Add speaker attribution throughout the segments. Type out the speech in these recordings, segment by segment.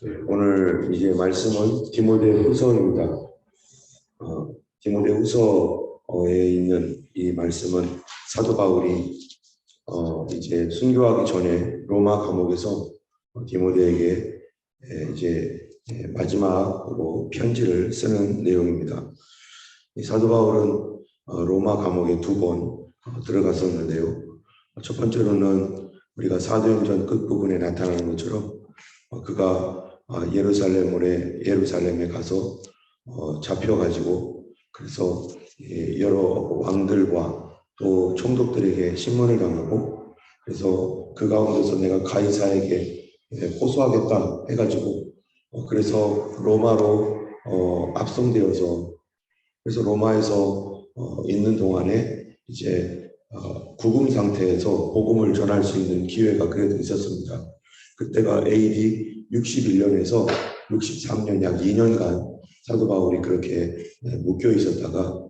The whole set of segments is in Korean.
Speaker 1: 오늘 이제 말씀은 디모데후서입니다. 디모데후서에 있는 이 말씀은 사도 바울이 이제 순교하기 전에 로마 감옥에서 디모데에게 이제 마지막으로 편지를 쓰는 내용입니다. 이 사도 바울은 로마 감옥에 2번 들어갔었는데요. 첫 번째로는 우리가 사도행전 끝부분에 나타나는 것처럼 그가 예루살렘에 가서 잡혀가지고 그래서 여러 왕들과 또 총독들에게 신문을 당하고 그래서 그 가운데서 내가 가이사에게 호소하겠다 해가지고 그래서 로마로 압송되어서 그래서 로마에서 있는 동안에 이제 구금 상태에서 복음을 전할 수 있는 기회가 그래도 있었습니다. 그때가 AD 61년에서 63년 약 2년간 사도 바울이 그렇게 묶여 있었다가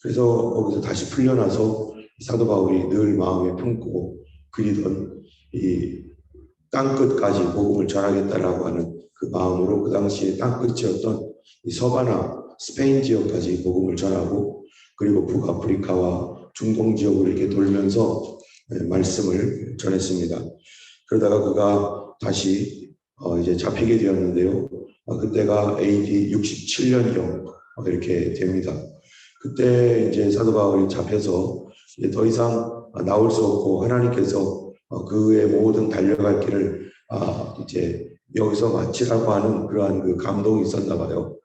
Speaker 1: 그래서 거기서 다시 풀려나서 사도 바울이 늘 마음에 품고 그리던 이 땅끝까지 복음을 전하겠다라고 하는 그 마음으로 그 당시에 땅끝이었던 이 서바나 스페인 지역까지 복음을 전하고 그리고 북아프리카와 중동 지역을 이렇게 돌면서 말씀을 전했습니다. 그러다가 그가 다시 이제 잡히게 되었는데요. 그때가 AD 67년경 이렇게 됩니다. 그때 이제 사도 바울이 잡혀서 이제 더 이상 나올 수 없고 하나님께서 그의 모든 달려갈 길을 이제 여기서 마치라고 하는 그러한 그 감동이 있었나 봐요.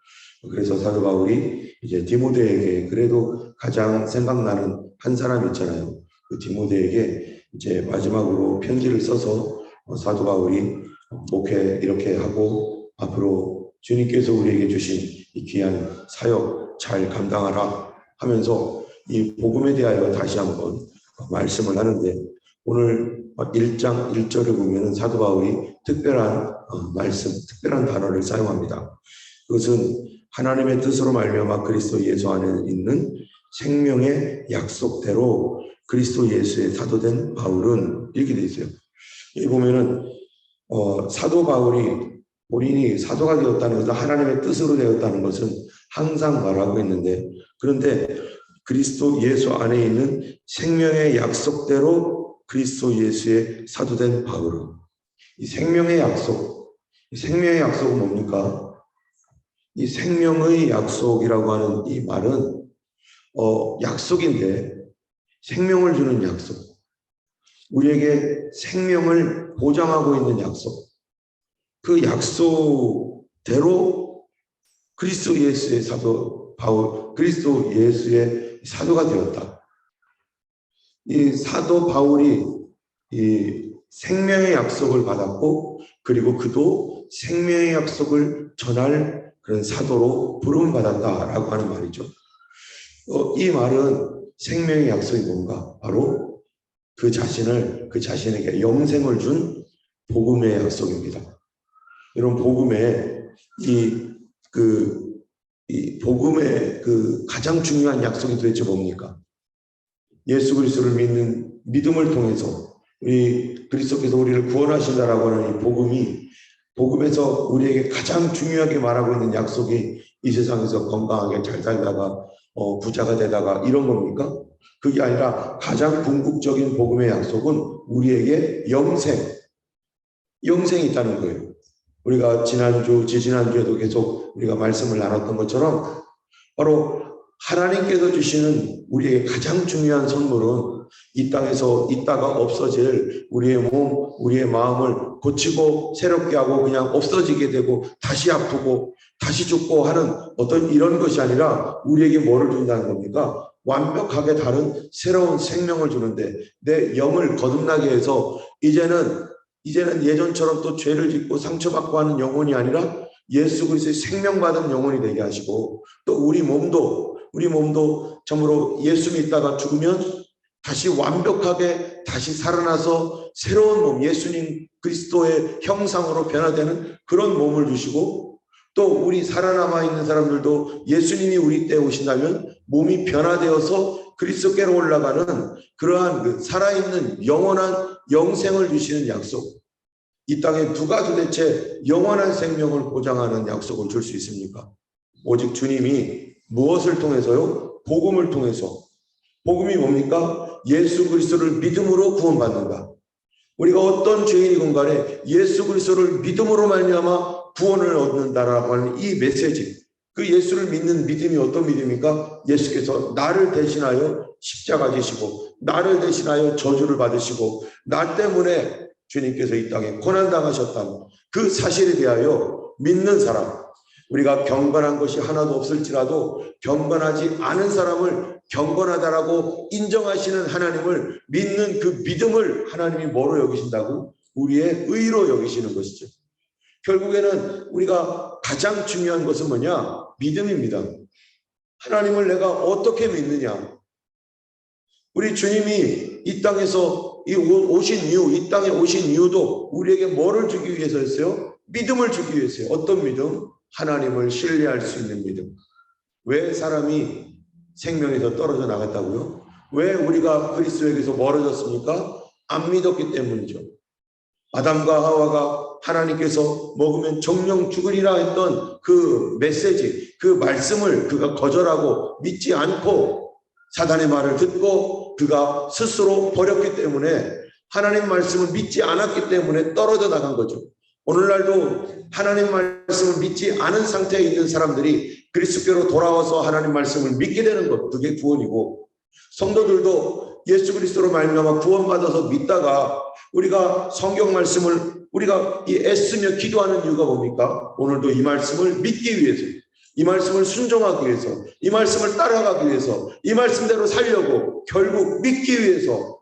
Speaker 1: 그래서 사도 바울이 이제 디모데에게 그래도 가장 생각나는 한 사람 있잖아요. 그 디모데에게 이제 마지막으로 편지를 써서 사도 바울이 목회 이렇게 하고 앞으로 주님께서 우리에게 주신 이 귀한 사역 잘 감당하라 하면서 이 복음에 대하여 다시 한번 말씀을 하는데 오늘 1장 1절을 보면 사도 바울이 특별한 말씀, 특별한 단어를 사용합니다. 그것은 하나님의 뜻으로 말미암아 그리스도 예수 안에 있는 생명의 약속대로 그리스도 예수의 사도된 바울은 이렇게 돼 있어요. 여기 보면은 사도 바울이 본인이 사도가 되었다는 것은 하나님의 뜻으로 되었다는 것은 항상 말하고 있는데 그런데 그리스도 예수 안에 있는 생명의 약속대로 그리스도 예수의 사도된 바울은 이 생명의 약속은 뭡니까? 이 생명의 약속이라고 하는 이 말은 약속인데 생명을 주는 약속, 우리에게 생명을 보장하고 있는 약속, 그 약속대로 그리스도 예수의 사도 바울, 그리스도 예수의 사도가 되었다. 이 사도 바울이 이 생명의 약속을 받았고 그리고 그도 생명의 약속을 전할 그런 사도로 부름을 받았다라고 하는 말이죠. 이 말은 생명의 약속이 뭔가? 바로 그 자신에게 영생을 준 복음의 약속입니다. 이런 복음의 이 복음의 그 가장 중요한 약속이 도대체 뭡니까? 예수 그리스도를 믿는 믿음을 통해서 우리 그리스도께서 우리를 구원하신다라고 하는 이 복음에서 우리에게 가장 중요하게 말하고 있는 약속이 이 세상에서 건강하게 잘 살다가 부자가 되다가 이런 겁니까? 그게 아니라 가장 궁극적인 복음의 약속은 우리에게 영생이 있다는 거예요. 우리가 지지난주에도 계속 우리가 말씀을 나눴던 것처럼 바로 하나님께서 주시는 우리에게 가장 중요한 선물은 이 땅에서 있다가 없어질 우리의 몸, 우리의 마음을 고치고 새롭게 하고 그냥 없어지게 되고 다시 아프고 다시 죽고 하는 어떤 이런 것이 아니라 우리에게 뭐를 준다는 겁니까? 완벽하게 다른 새로운 생명을 주는데 내 영을 거듭나게 해서 이제는 예전처럼 또 죄를 짓고 상처받고 하는 영혼이 아니라 예수 그리스도의 생명받은 영혼이 되게 하시고 또 우리 몸도 참으로 예수 믿다가 죽으면 다시 완벽하게 다시 살아나서 새로운 몸, 예수님 그리스도의 형상으로 변화되는 그런 몸을 주시고 또 우리 살아남아 있는 사람들도 예수님이 우리 때에 오신다면 몸이 변화되어서 그리스도께로 올라가는 그러한 그 살아있는 영원한 영생을 주시는 약속. 이 땅에 누가 도대체 영원한 생명을 보장하는 약속을 줄 수 있습니까? 오직 주님이 무엇을 통해서요? 복음을 통해서. 복음이 뭡니까? 예수 그리스도를 믿음으로 구원받는다. 우리가 어떤 죄인이건 간에 예수 그리스도를 믿음으로 말미암아 구원을 얻는다라고 하는 이 메시지, 그 예수를 믿는 믿음이 어떤 믿음입니까? 예수께서 나를 대신하여 십자가 지시고 나를 대신하여 저주를 받으시고 나 때문에 주님께서 이 땅에 고난당하셨다는 그 사실에 대하여 믿는 사람, 우리가 경건한 것이 하나도 없을지라도 경건하지 않은 사람을 경건하다라고 인정하시는 하나님을 믿는 그 믿음을 하나님이 뭐로 여기신다고? 우리의 의로 여기시는 것이죠. 결국에는 우리가 가장 중요한 것은 뭐냐? 믿음입니다. 하나님을 내가 어떻게 믿느냐? 우리 주님이 이 땅에서 오신 이유, 이 땅에 오신 이유도 우리에게 뭐를 주기 위해서였어요? 믿음을 주기 위해서요. 어떤 믿음? 하나님을 신뢰할 수 있는 믿음. 왜 사람이 생명에서 떨어져 나갔다고요? 왜 우리가 그리스도에게서 멀어졌습니까? 안 믿었기 때문이죠. 아담과 하와가 하나님께서 먹으면 정령 죽으리라 했던 그 메시지, 그 말씀을 그가 거절하고 믿지 않고 사단의 말을 듣고 그가 스스로 버렸기 때문에 하나님 말씀을 믿지 않았기 때문에 떨어져 나간 거죠. 오늘날도 하나님 말씀을 믿지 않은 상태에 있는 사람들이 그리스도께로 돌아와서 하나님 말씀을 믿게 되는 것, 그게 구원이고, 성도들도 예수 그리스도로 말미암아 구원받아서 믿다가 우리가 성경 말씀을 우리가 애쓰며 기도하는 이유가 뭡니까? 오늘도 이 말씀을 믿기 위해서, 이 말씀을 순종하기 위해서, 이 말씀을 따라가기 위해서, 이 말씀대로 살려고 결국 믿기 위해서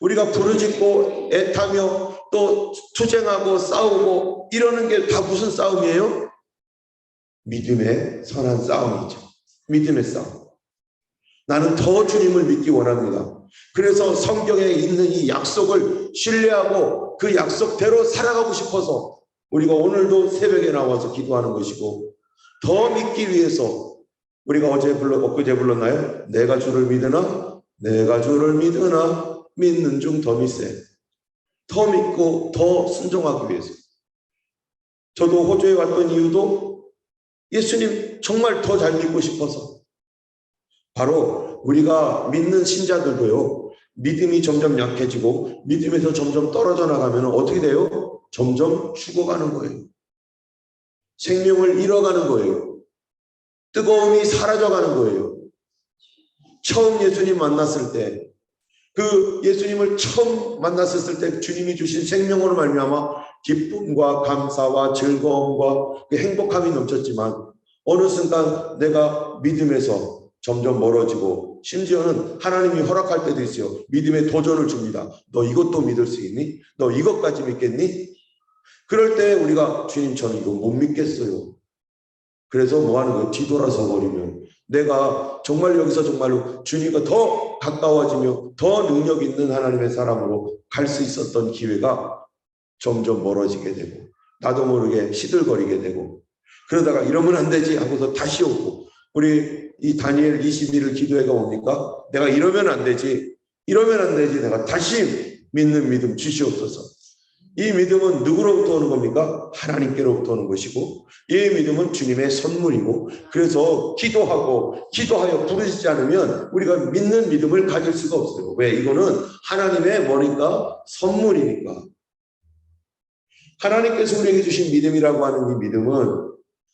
Speaker 1: 우리가 부르짖고 애타며 또 투쟁하고 싸우고 이러는 게 다 무슨 싸움이에요? 믿음의 선한 싸움이죠. 믿음의 싸움. 나는 더 주님을 믿기 원합니다. 그래서 성경에 있는 이 약속을 신뢰하고 그 약속대로 살아가고 싶어서 우리가 오늘도 새벽에 나와서 기도하는 것이고, 더 믿기 위해서 우리가 엊그제 불렀나요? 내가 주를 믿으나 내가 주를 믿으나 믿는 중 더 믿세. 더 믿고 더 순종하기 위해서. 저도 호주에 왔던 이유도 예수님 정말 더 잘 믿고 싶어서. 바로 우리가 믿는 신자들도요, 믿음이 점점 약해지고 믿음에서 점점 떨어져 나가면 어떻게 돼요? 점점 죽어가는 거예요. 생명을 잃어가는 거예요. 뜨거움이 사라져가는 거예요. 처음 예수님 만났을 때, 그 예수님을 처음 만났을 때 주님이 주신 생명으로 말미암아 기쁨과 감사와 즐거움과 행복함이 넘쳤지만 어느 순간 내가 믿음에서 점점 멀어지고, 심지어는 하나님이 허락할 때도 있어요. 믿음의 도전을 줍니다. 너 이것도 믿을 수 있니? 너 이것까지 믿겠니? 그럴 때 우리가 주님 저는 이거 못 믿겠어요. 그래서 뭐 하는 거예요? 뒤돌아서 버리면 내가 정말 여기서 정말로 주님과 더 가까워지며 더 능력 있는 하나님의 사람으로 갈 수 있었던 기회가 점점 멀어지게 되고, 나도 모르게 시들거리게 되고, 그러다가 이러면 안 되지 하고서 다시 오고, 우리 이 다니엘 21일 기도회가 뭡니까? 내가 이러면 안 되지, 이러면 안 되지, 내가 다시 믿는 믿음 주시옵소서. 이 믿음은 누구로부터 오는 겁니까? 하나님께로부터 오는 것이고, 이 믿음은 주님의 선물이고, 그래서 기도하여 부르시지 않으면 우리가 믿는 믿음을 가질 수가 없어요. 왜? 이거는 하나님의 뭐니까? 선물이니까. 하나님께서 우리에게 주신 믿음이라고 하는 이 믿음은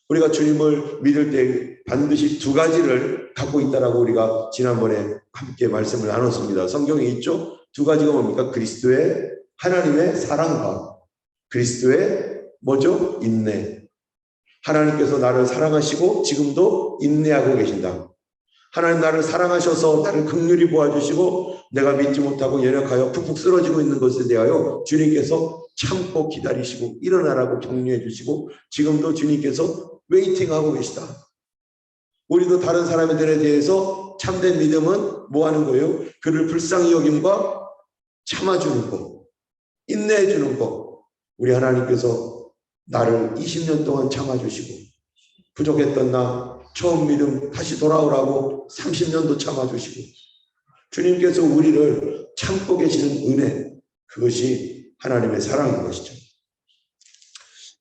Speaker 1: 우리가 주님을 믿을 때 반드시 두 가지를 갖고 있다라고 우리가 지난번에 함께 말씀을 나눴습니다. 성경에 있죠? 두 가지가 뭡니까? 그리스도의 하나님의 사랑과 그리스도의 뭐죠? 인내. 하나님께서 나를 사랑하시고 지금도 인내하고 계신다. 하나님 나를 사랑하셔서 나를 긍휼히 보아주시고 내가 믿지 못하고 연약하여 푹푹 쓰러지고 있는 것에 대하여 주님께서 참고 기다리시고 일어나라고 격려해 주시고 지금도 주님께서 웨이팅하고 계시다. 우리도 다른 사람들에 대해서 참된 믿음은 뭐 하는 거예요? 그를 불쌍히 여김과 참아주는 것, 인내해주는 것. 우리 하나님께서 나를 20년 동안 참아주시고 부족했던 나 처음 믿음 다시 돌아오라고 30년도 참아주시고 주님께서 우리를 참고 계시는 은혜, 그것이 하나님의 사랑인 것이죠.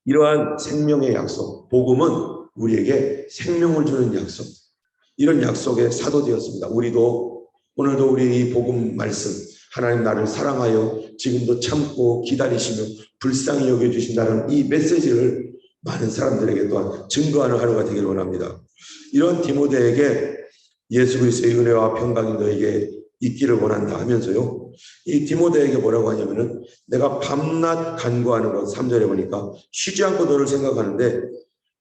Speaker 1: 이러한 생명의 약속, 복음은 우리에게 생명을 주는 약속, 이런 약속에 사도되었습니다. 오늘도 우리 이 복음 말씀, 하나님 나를 사랑하여 지금도 참고 기다리시며 불쌍히 여겨주신다는 이 메시지를 많은 사람들에게 또한 증거하는 하루가 되기를 원합니다. 이런 디모데에게 예수 그리스도의 은혜와 평강이 너에게 있기를 원한다 하면서요, 이 디모데에게 뭐라고 하냐면은 내가 밤낮 간구하는 것, 3절에 보니까 쉬지 않고 너를 생각하는데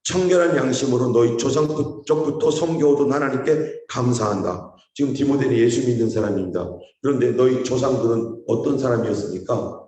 Speaker 1: 청결한 양심으로 너희 조상 쪽부터 섬겨오던 하나님께 감사한다. 지금 디모데는 예수 믿는 사람입니다. 그런데 너희 조상들은 어떤 사람이었습니까?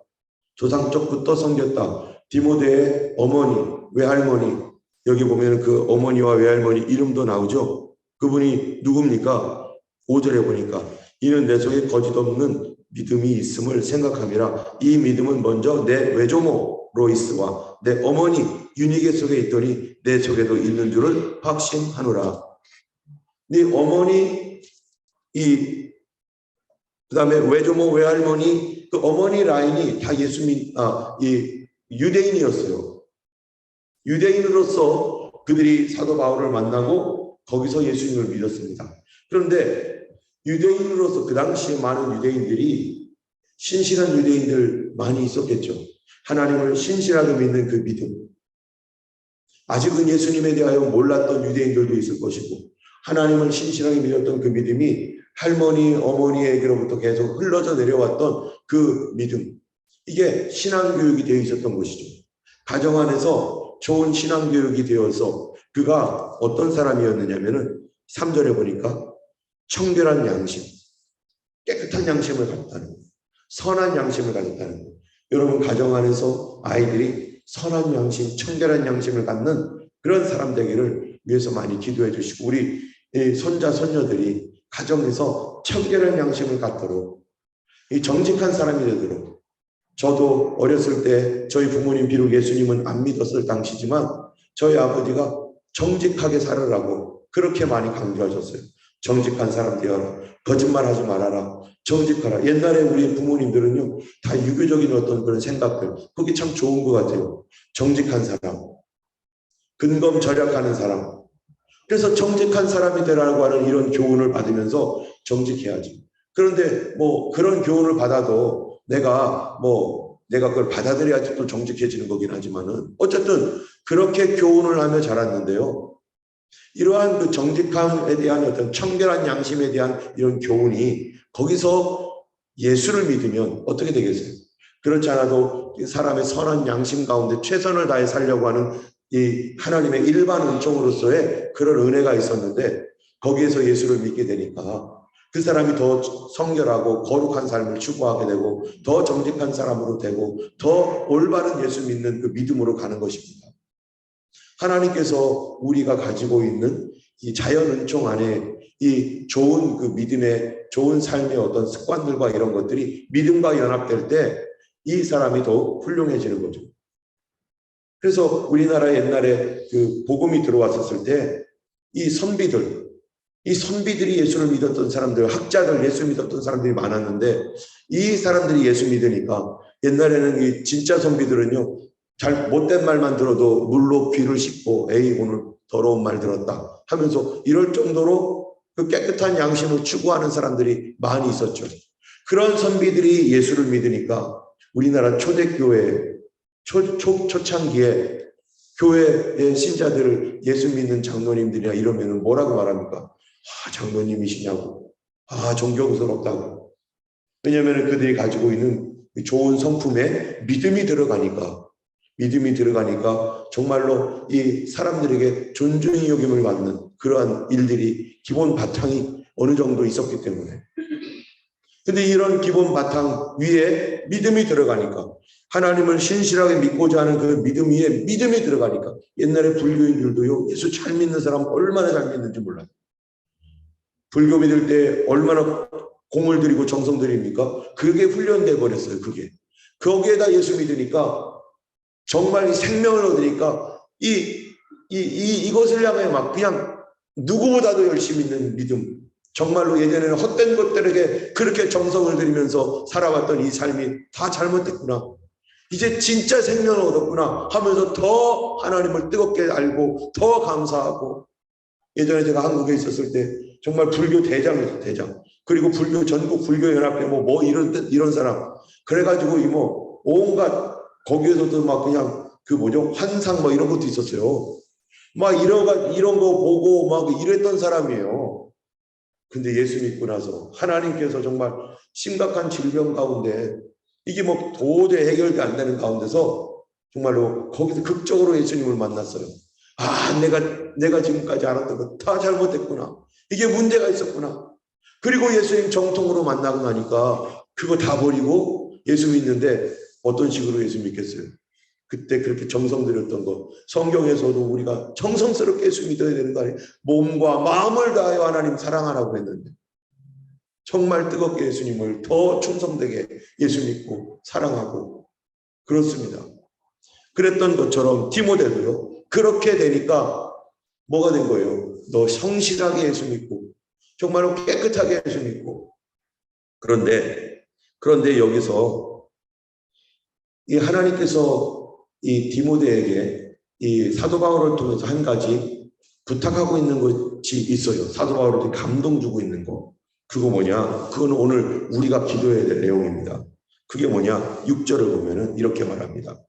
Speaker 1: 조상 쪽부터 섬겼다. 디모데의 어머니, 외할머니, 여기 보면 그 어머니와 외할머니 이름도 나오죠. 그분이 누굽니까? 5절에 보니까 이는 내 속에 거짓 없는 믿음이 있음을 생각함이라. 이 믿음은 먼저 내 외조모 로이스와 내 어머니 유니게 속에 있더니 내 속에도 있는 줄을 확신하노라. 네 어머니, 그다음에 외조모 외할머니, 그 어머니 라인이 다 유대인이었어요. 유대인으로서 그들이 사도 바울을 만나고 거기서 예수님을 믿었습니다. 그런데 유대인으로서 그 당시에 많은 유대인들이 신실한 유대인들 많이 있었겠죠. 하나님을 신실하게 믿는 그 믿음. 아직은 예수님에 대하여 몰랐던 유대인들도 있을 것이고, 하나님을 신실하게 믿었던 그 믿음이 할머니, 어머니에게로부터 계속 흘러져 내려왔던 그 믿음. 이게 신앙교육이 되어 있었던 것이죠. 가정 안에서 좋은 신앙교육이 되어서 그가 어떤 사람이었느냐면은 3절에 보니까 청결한 양심, 깨끗한 양심을 가졌다는 거예요. 선한 양심을 가졌다는 거예요. 여러분 가정 안에서 아이들이 선한 양심, 청결한 양심을 갖는 그런 사람 되기를 위해서 많이 기도해 주시고, 우리 손자, 손녀들이 가정에서 청결한 양심을 갖도록, 정직한 사람이 되도록. 저도 어렸을 때 저희 부모님 비록 예수님은 안 믿었을 당시지만 저희 아버지가 정직하게 살으라고 그렇게 많이 강조하셨어요. 정직한 사람 되어라. 거짓말하지 말아라. 정직하라. 옛날에 우리 부모님들은요, 다 유교적인 어떤 그런 생각들, 그게 참 좋은 것 같아요. 정직한 사람, 근검절약하는 사람. 그래서 정직한 사람이 되라고 하는 이런 교훈을 받으면서 정직해야지. 그런데 뭐 그런 교훈을 받아도 내가 그걸 받아들여야지 또 정직해지는 거긴 하지만은, 어쨌든 그렇게 교훈을 하며 자랐는데요. 이러한 그 정직함에 대한 어떤 청결한 양심에 대한 이런 교훈이 거기서 예수를 믿으면 어떻게 되겠어요? 그렇지 않아도 사람의 선한 양심 가운데 최선을 다해 살려고 하는 이 하나님의 일반 은총으로서의 그런 은혜가 있었는데, 거기에서 예수를 믿게 되니까 그 사람이 더 성결하고 거룩한 삶을 추구하게 되고 더 정직한 사람으로 되고 더 올바른 예수 믿는 그 믿음으로 가는 것입니다. 하나님께서 우리가 가지고 있는 이 자연 은총 안에 이 좋은 그 믿음의 좋은 삶의 어떤 습관들과 이런 것들이 믿음과 연합될 때 이 사람이 더욱 훌륭해지는 거죠. 그래서 우리나라에 옛날에 그 복음이 들어왔었을 때 이 선비들이 예수를 믿었던 사람들, 학자들, 예수 믿었던 사람들이 많았는데, 이 사람들이 예수 믿으니까 옛날에는 이 진짜 선비들은요, 잘 못된 말만 들어도 물로 귀를 씻고 에이 오늘 더러운 말 들었다 하면서 이럴 정도로 그 깨끗한 양심을 추구하는 사람들이 많이 있었죠. 그런 선비들이 예수를 믿으니까 우리나라 초대교회 초창기에 교회의 신자들을 예수 믿는 장로님들이나 이러면 뭐라고 말합니까? 장로님이시냐고, 존경스럽다고. 왜냐하면 그들이 가지고 있는 좋은 성품에 믿음이 들어가니까 정말로 이 사람들에게 존중의 여김을 받는 그러한 일들이 기본 바탕이 어느 정도 있었기 때문에. 근데 이런 기본 바탕 위에 믿음이 들어가니까, 하나님을 신실하게 믿고자 하는 그 믿음 위에 믿음이 들어가니까, 옛날에 불교인들도요, 예수 잘 믿는 사람 얼마나 잘 믿는지 몰라요. 불교 믿을 때 얼마나 공을 들이고 정성 들입니까? 그게 훈련돼 버렸어요. 거기에다 예수 믿으니까 정말 생명을 얻으니까 이것을 향해 막 그냥 누구보다도 열심히 있는 믿음. 정말로 예전에는 헛된 것들에게 그렇게 정성을 들이면서 살아왔던 이 삶이 다 잘못됐구나. 이제 진짜 생명을 얻었구나 하면서 더 하나님을 뜨겁게 알고 더 감사하고, 예전에 제가 한국에 있었을 때 정말 불교 대장이었어요, 대장. 그리고 불교 전국 불교 연합회 뭐 이런 사람. 그래가지고 온갖 거기에서도 막 그냥 그 뭐죠, 환상 뭐 이런 것도 있었어요. 막 이런 거 보고 막 이랬던 사람이에요. 근데 예수 믿고 나서 하나님께서 정말 심각한 질병 가운데 이게 뭐 도저히 해결이 안 되는 가운데서 정말로 거기서 극적으로 예수님을 만났어요. 아, 내가 지금까지 알았던 거 다 잘못했구나. 이게 문제가 있었구나. 그리고 예수님 정통으로 만나고 나니까 그거 다 버리고 예수 믿는데 어떤 식으로 예수 믿겠어요? 그때 그렇게 정성 들였던 거, 성경에서도 우리가 정성스럽게 예수 믿어야 되는 거 아니에요? 몸과 마음을 다하여 하나님 사랑하라고 했는데 정말 뜨겁게 예수님을 더 충성되게 예수 믿고 사랑하고, 그렇습니다. 그랬던 것처럼 디모데도요, 그렇게 되니까 뭐가 된 거예요? 너 성실하게 예수 믿고 정말로 깨끗하게 예수 믿고. 그런데 여기서 이 하나님께서 이 디모데에게 이 사도 바울을 통해서 한 가지 부탁하고 있는 것이 있어요. 사도 바울을 감동 주고 있는 거. 그거 뭐냐? 그건 오늘 우리가 기도해야 될 내용입니다. 그게 뭐냐? 6절을 보면은 이렇게 말합니다.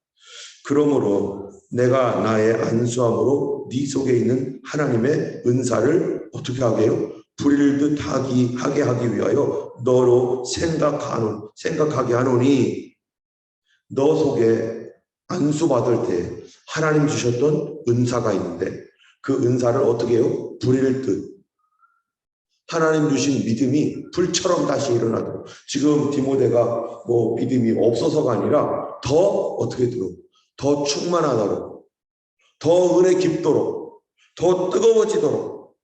Speaker 1: 그러므로 내가 나의 안수함으로 네 속에 있는 하나님의 은사를 어떻게 하게 해요? 부릴 듯 하게 하기 위하여 너로 생각하게 하노니, 너 속에 안수받을 때 하나님 주셨던 은사가 있는데 그 은사를 어떻게 해요? 부릴 듯. 하나님 주신 믿음이 불처럼 다시 일어나도록. 지금 디모데가 뭐 믿음이 없어서가 아니라 더 어떻게 들어? 더 충만하도록, 더 은혜 깊도록, 더 뜨거워지도록.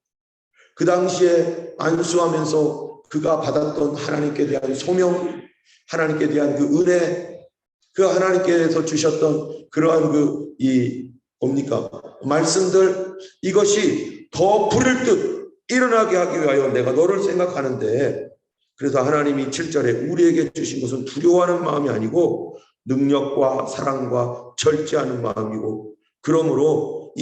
Speaker 1: 그 당시에 안수하면서 그가 받았던 하나님께 대한 소명, 하나님께 대한 그 은혜, 그 하나님께서 주셨던 그러한 뭡니까? 말씀들, 이것이 더 부를 듯 일어나게 하기 위하여 내가 너를 생각하는데, 그래서 하나님이 7절에 우리에게 주신 것은 두려워하는 마음이 아니고 능력과 사랑과 절제하는 마음이고, 그러므로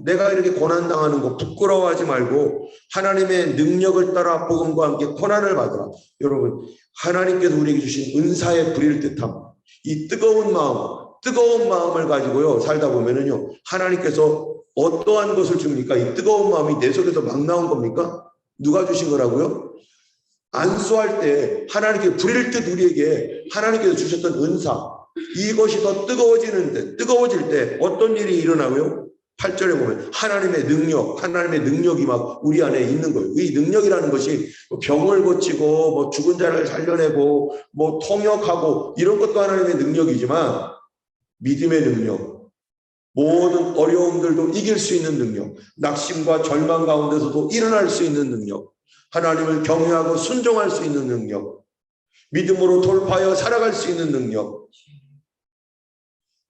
Speaker 1: 내가 이렇게 고난당하는 거 부끄러워하지 말고 하나님의 능력을 따라 복음과 함께 고난을 받으라. 여러분, 하나님께서 우리에게 주신 은사에 부릴 듯함, 이 뜨거운 마음을 가지고요 살다 보면은요, 하나님께서 어떠한 것을 줍니까? 이 뜨거운 마음이 내 속에서 막 나온 겁니까? 누가 주신 거라고요? 안수할 때 하나님께 부릴 듯 우리에게 하나님께서 주셨던 은사, 이것이 더 뜨거워질 때 어떤 일이 일어나고요? 8절에 보면 하나님의 능력이 막 우리 안에 있는 거예요. 이 능력이라는 것이 병을 고치고 뭐 죽은 자를 살려내고 뭐 통역하고 이런 것도 하나님의 능력이지만, 믿음의 능력, 모든 어려움들도 이길 수 있는 능력, 낙심과 절망 가운데서도 일어날 수 있는 능력, 하나님을 경외하고 순종할 수 있는 능력, 믿음으로 돌파하여 살아갈 수 있는 능력,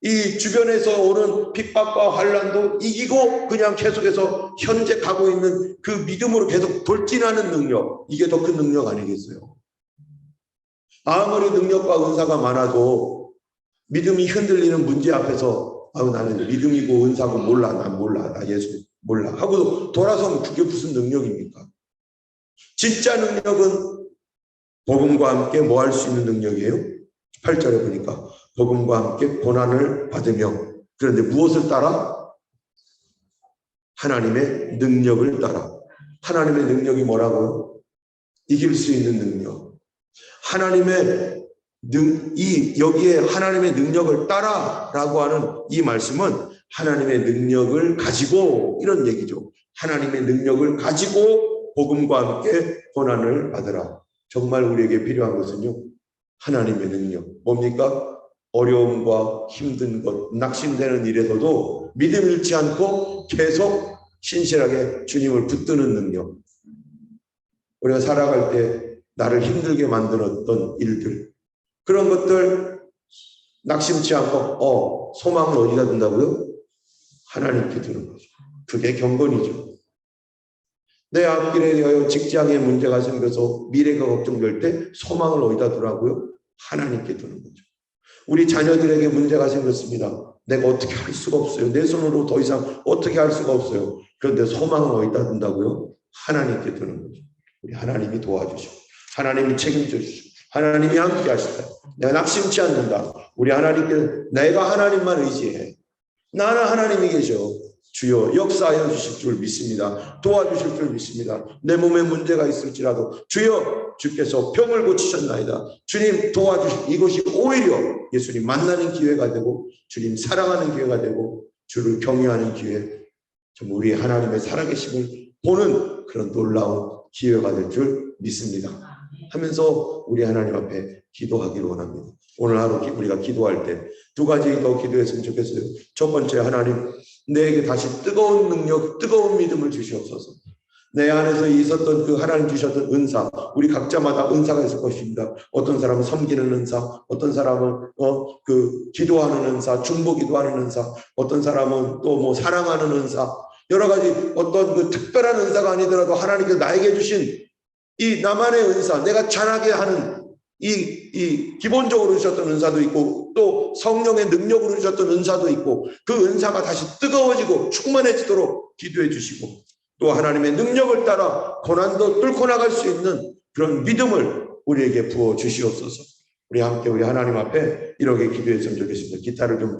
Speaker 1: 이 주변에서 오는 핍박과 환난도 이기고 그냥 계속해서 현재 가고 있는 그 믿음으로 계속 돌진하는 능력, 이게 더 큰 능력 아니겠어요? 아무리 능력과 은사가 많아도 믿음이 흔들리는 문제 앞에서 나는 믿음이고 은사고 나 예수 몰라 하고 돌아서면 그게 무슨 능력입니까? 진짜 능력은 복음과 함께 뭐 할 수 있는 능력이에요? 8절에 보니까 복음과 함께 고난을 받으며, 그런데 무엇을 따라? 하나님의 능력을 따라. 하나님의 능력이 뭐라고요? 이길 수 있는 능력. 여기에 하나님의 능력을 따라라고 하는 이 말씀은 하나님의 능력을 가지고, 이런 얘기죠. 하나님의 능력을 가지고 복음과 함께 고난을 받으라. 정말 우리에게 필요한 것은요, 하나님의 능력. 뭡니까? 어려움과 힘든 것, 낙심되는 일에서도 믿음 잃지 않고 계속 신실하게 주님을 붙드는 능력. 우리가 살아갈 때 나를 힘들게 만들었던 일들, 그런 것들 낙심치 않고 소망을 어디다 둔다고요? 하나님께 두는 거죠. 그게 경건이죠. 내 앞길에 대하여 직장에 문제가 생겨서 미래가 걱정될 때 소망을 어디다 두라고요? 하나님께 두는 거죠. 우리 자녀들에게 문제가 생겼습니다. 내가 어떻게 할 수가 없어요. 내 손으로 더 이상 어떻게 할 수가 없어요. 그런데 소망은 어디다 둔다고요? 하나님께 두는 거죠. 우리 하나님이 도와주시고 하나님이 책임져 주시고 하나님이 함께 하시다. 내가 낙심치 않는다. 우리 하나님께 내가 하나님만 의지해. 나는 하나님이 계셔. 주여 역사하여 주실 줄 믿습니다. 도와주실 줄 믿습니다. 내 몸에 문제가 있을지라도 주여 주께서 병을 고치셨나이다. 주님 도와주실 이것이 오히려 예수님 만나는 기회가 되고 주님 사랑하는 기회가 되고 주를 경외하는 기회, 좀 우리 하나님의 살아계심을 보는 그런 놀라운 기회가 될 줄 믿습니다. 하면서 우리 하나님 앞에 기도하기를 원합니다. 오늘 하루 우리가 기도할 때 두 가지 더 기도했으면 좋겠어요. 첫 번째, 하나님 내게 다시 뜨거운 능력, 뜨거운 믿음을 주시옵소서. 내 안에서 있었던 그 하나님 주셨던 은사, 우리 각자마다 은사가 있을 것입니다. 어떤 사람은 섬기는 은사, 어떤 사람은 기도하는 은사, 중보 기도하는 은사, 어떤 사람은 또 뭐 사랑하는 은사, 여러 가지 어떤 그 특별한 은사가 아니더라도 하나님께서 나에게 주신 이 나만의 은사, 내가 잘하게 하는 이 기본적으로 주셨던 은사도 있고 또 성령의 능력으로 주셨던 은사도 있고 그 은사가 다시 뜨거워지고 충만해지도록 기도해 주시고 또 하나님의 능력을 따라 고난도 뚫고 나갈 수 있는 그런 믿음을 우리에게 부어 주시옵소서. 우리 함께 우리 하나님 앞에 이렇게 기도했으면 좋겠습니다. 기타를 좀